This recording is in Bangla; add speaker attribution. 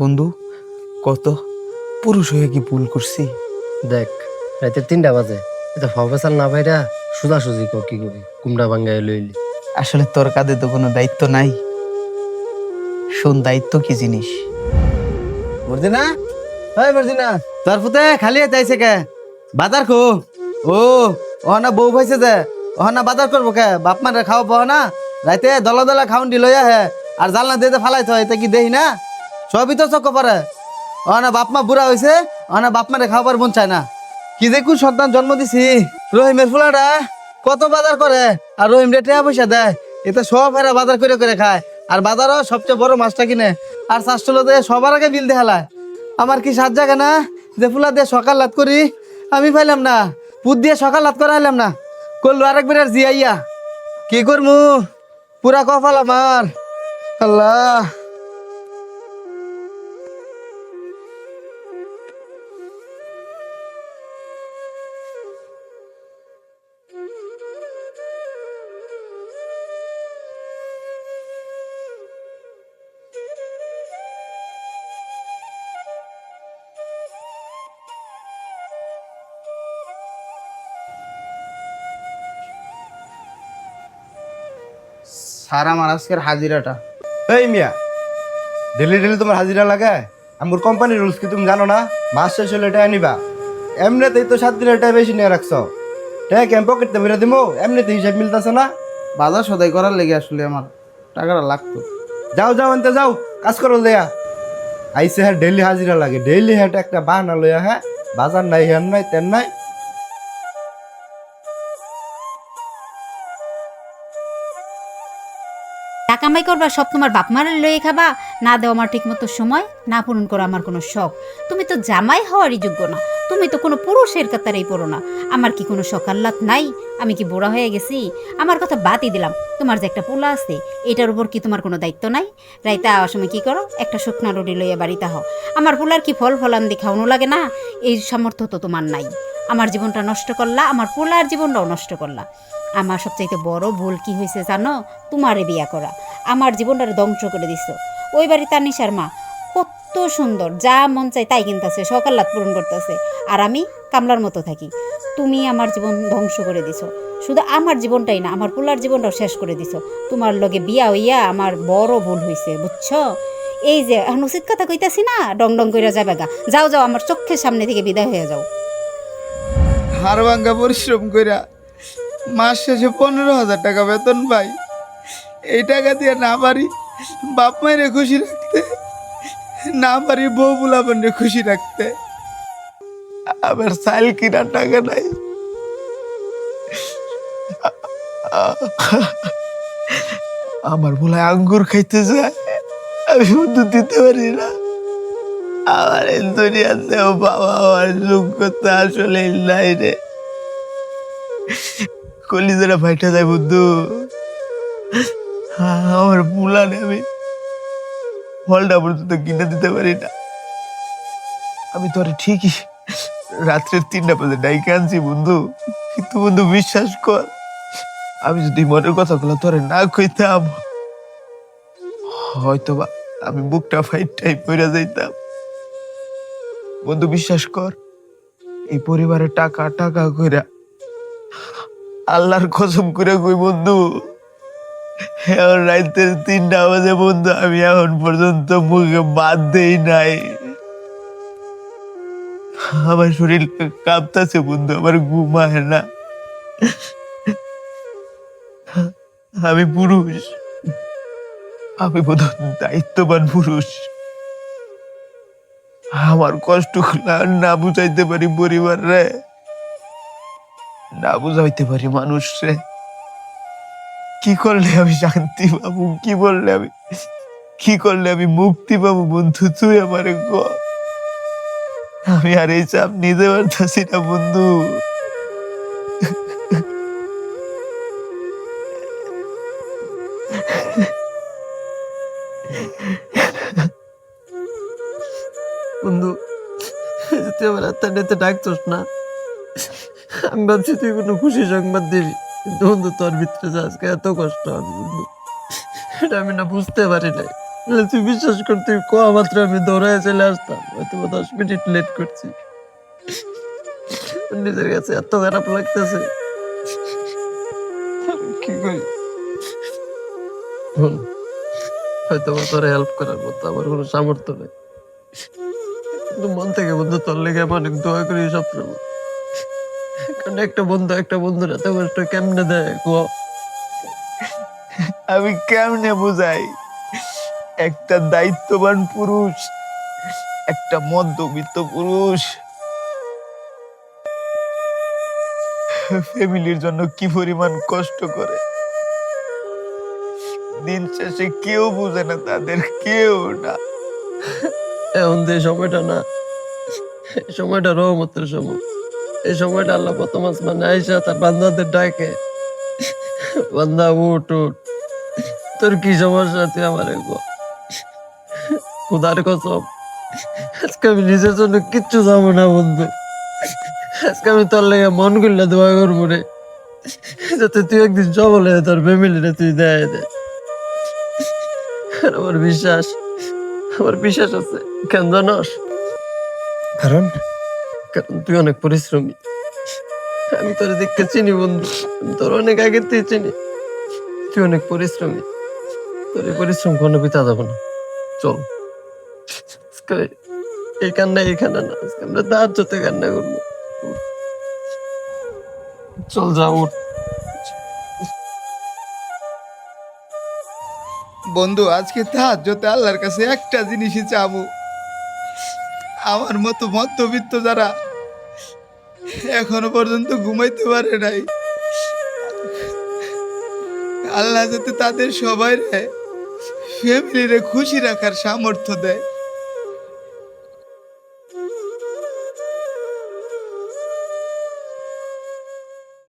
Speaker 1: বন্ধু, কত পুরুষ হয়ে কি ভুল করছি?
Speaker 2: দেখ, রাতে 3টা বাজে, এটা ফবেসাল না ভাইরা সোজাসুজি কি করি কুমড়া ভাঙ্গাই লইলি।
Speaker 1: আসলে তোর কাঁধে তো কোনো দায়িত্ব নাই। শোন, দায়িত্ব কি জিনিস?
Speaker 3: মর্জিনা, ওই মর্জিনা, তোর পুতে খালি যাইছে কে? বাজার কো? ও না বউ ভাইছে যে না বাজার করবো কে? বাপ মারে খাও পাও না, রাইতে দলা দলা খাউন দি লইয়া হে আর জালনা দিয়ে ফালাই তো এটা কি দেই না? সবই তো চক্ক পরে। না বাপ মা বুড়া হয়েছে, না বাপ মারে খাওয়ার মন চায় না। কি যে কোন সন্তান জন্ম দিছি। রহিমের ফুলাটা কত বাজার করে আর রহিম রে টাকা পয়সা দেয়, এটা সব হেরা বাজার করে করে খায়। আর বাজারও সবচেয়ে বড় মাছটা কিনে আর চাষগুলো দিয়ে সবার আগে বিল দেখালায়। আমার কি সাত জায়গা না যে ফুলা দিয়ে সকাল লাত করি? আমি পাইলাম না, পুত দিয়ে সকাল লাত করাইলাম না, করলো আরেকবার আর জিয়াইয়া কি করমু? পুরা কপাল আমার। আল্লাহ,
Speaker 1: স্যার, আমার আজকের হাজিরাটা।
Speaker 4: এই মিয়া, ডেলি ডেলি তোমার হাজিরা লাগে? আমার কোম্পানির রুলস কি তুমি জানো না? মাস শেষ হলে এটা নিবা। এমনিতেই তো 7 দিনের টাকা বেশি নিয়ে রাখছো। টাকা কেন পকেটে বেরো দিমো? এমনিতে হিসাব মিলতেছে না।
Speaker 1: বাজার সদাই করার লেগে আসলে আমার টাকাটা লাগতো।
Speaker 4: যাও যাও আনতে যাও, কাজ করো দেয়া। আইসে হ্যাঁ ডেলি হাজিরা লাগে, ডেইলি হ্যাঁ একটা বাহানা লইয়া, হ্যাঁ বাজার নাই হ্যান নাই তেন নাই।
Speaker 5: টাকা কামাই করবা সব তোমার বাপ মারের লয়ে খাবা, না দেও আমার ঠিক মতো সময়, না পূরণ করো আমার কোনো শখ। তুমি তো জামাই হওয়ারই যোগ্য না, তুমি তো কোনো পুরুষের কাতারেই পড়ো না। আমার কি কোনো সকাল্লাত নাই? আমি কি বুড়া হয়ে গেছি? আমার কথা বাদই দিলাম, তোমার যে একটা পোলা আছে এটার উপর কি তোমার কোনো দায়িত্ব নাই? রাইতে আওয়ার সময় কি করো? একটা শুকনা রুটি লইয়া বাড়িতে হও। আমার পোলার কি ফল ফলান দিয়ে খাওয়ানো লাগে না? এই সামর্থ্য তো তোমার নাই। আমার জীবনটা নষ্ট করলা, আমার পোলার জীবনটাও নষ্ট করলা। আমার সবচাইতে বড় ভুল কি হয়েছে জানো? তোমারে বিয়া করা। আমার জীবনটারে ধ্বংস করে দিছ। ওই বাড়ি তানিশার মা কত সুন্দর, যা মন চাই তাই কিনতেছে, সকাল রাত পূরণ করতেছে, আর আমি কামলার মতো থাকি। তুমি আমার জীবন ধ্বংস করে দিছ। শুধু আমার জীবনটাই না, আমার পোলার জীবনটাও শেষ করে দিছ। তোমার লগে বিয়া হইয়া আমার বড় ভুল হয়েছে, বুঝছো? এই যে এখন উচিত কথা কইতাছি না, ডং ডং করে যাবে গা। যাও যাও, আমার চোখের সামনে থেকে বিদায় হয়ে যাও।
Speaker 1: হাড় ভাঙ্গা পরিশ্রম কইরা মাস শেষে 15,000 টাকা বেতন পাই। এই টাকা দিয়ে না পারি বাপ মায়ের খুশি রাখতে, না পারি বউ বুলাবনের খুশি রাখতে, আবার চাল কিনার টাকা নাই। আমার বলে আঙ্গুর খাইতে যায়, আমি দুধ দিতে পারি না। আমার এই দুনিয়াতেও বাবা হওয়ার যোগ্যতা আসলে নাই রে। কলিজারা ফাইটা যায় বন্ধু। আমার বুলানে আমি ফলটা পর্যন্ত কিনে দিতে পারি না। আমি তোরে ঠিকই রাত্রের 3টা বাজে ডাইকে আনছি বন্ধু, কিন্তু বন্ধু বিশ্বাস কর, আমি যদি মনের কথাগুলো তোরে না কইতাম, হয়তো বা আমি বুকটা ফাইটটাই পড়ে যাইতাম। বন্ধু বিশ্বাস কর, এই পরিবারের টাকা টাকা কইরা আল্লাহর কসম করে কই বন্ধু, এখন রাইতের 3টা বাজে বন্ধু, আমি এখন পর্যন্ত মুখে বাদ দেই নাই। আমার শরীর কাঁপতাছে বন্ধু, আমার ঘুম আহে না। আমি পুরুষ, আমি বোধ দায়িত্ববান পুরুষ। আমার কষ্ট না বুঝাইতে পারি পরিবার রে, না বুঝাইতে পারি মানুষ রে। কি করলে আমি শান্তি পাবো? কি করলে আমি মুক্তি পাবো বন্ধু? তুই আমারে কর। আমি আর এই চাপ নিতে পারতাছি না বন্ধু।
Speaker 3: বন্ধু, তুই আমার আত্মাটাতে ডাকতোস না, আমি ভাবছি তুই কোনো খুশি সংবাদ দিবি, কিন্তু বন্ধু তোর ভিতরে যে আজকে এত কষ্ট হবে বন্ধু, এটা আমি না বুঝতে পারি নাই।
Speaker 2: তুই বিশ্বাস কর, তুই কোয়া মাত্র আমি দৌড়ায় চলে আসতাম, হয়তো 10 মিনিট লেট করছি। নিজের কাছে এত খারাপ লাগতেছে, কি করি। শোন, হয়তো তোর হেল্প করার মতো আমার কোনো সামর্থ্য নেই, কিন্তু মন থেকে বন্ধু তোর লেগে আমি অনেক দোয়া করি সবসময়। কারণ একটা বন্ধুর এত কষ্ট কেমনে দেয় গো।
Speaker 1: আমি কেমনে বুঝাই, একটা দায়িত্ববান পুরুষ, একটা মধ্যবিত্ত পুরুষ ফ্যামিলির জন্য কি পরিমাণ কষ্ট করে, দিন শেষে কেউ বুঝে না, তাদের কেউ না।
Speaker 2: এখন তো এই সময়টা না, এই সময়টা রহমতের সময়। এই সময়টা আল্লাহ প্রথম আসমানে আইসা তার বান্দাদের ডাকে, বান্দা উঠ উঠ, তোর কি সমস্যা, তুই আমার খুদার কসম আজকে আমি নিজের জন্য কিচ্ছু যাবো না বন্ধু। আজকে আমি তোর লেগে মন করলে দোয়া করবো রে, যাতে তুই একদিন সবল হয়ে তোর ফ্যামিলিরে তুই দেয় দে। আর আমার বিশ্বাস আছে, কেন জানোস? কারণ কারণ তুই অনেক পরিশ্রমী। আমি তোর দেখতে চিনি বন্ধু, আমি তোর অনেক আগের থেকে চিনি। তুই অনেক পরিশ্রমী, তোর এই পরিশ্রম কোনো পিতা যাবো না। চল, আজকে এই কান্না এখানে না, আজকে আমরা তার সাথে কান্না করবো। চল যা, উঠ।
Speaker 1: বন্ধু, আজকে তাহাজ্জুদে আল্লাহর কাছে একটা জিনিসই চাবো, আমার মতো মধ্যবিত্ত যারা এখনো পর্যন্ত ঘুমাইতে পারে নাই, আল্লাহ যাতে তাদের সবাই ফ্যামিলিরে খুশি রাখার সামর্থ্য দেয়।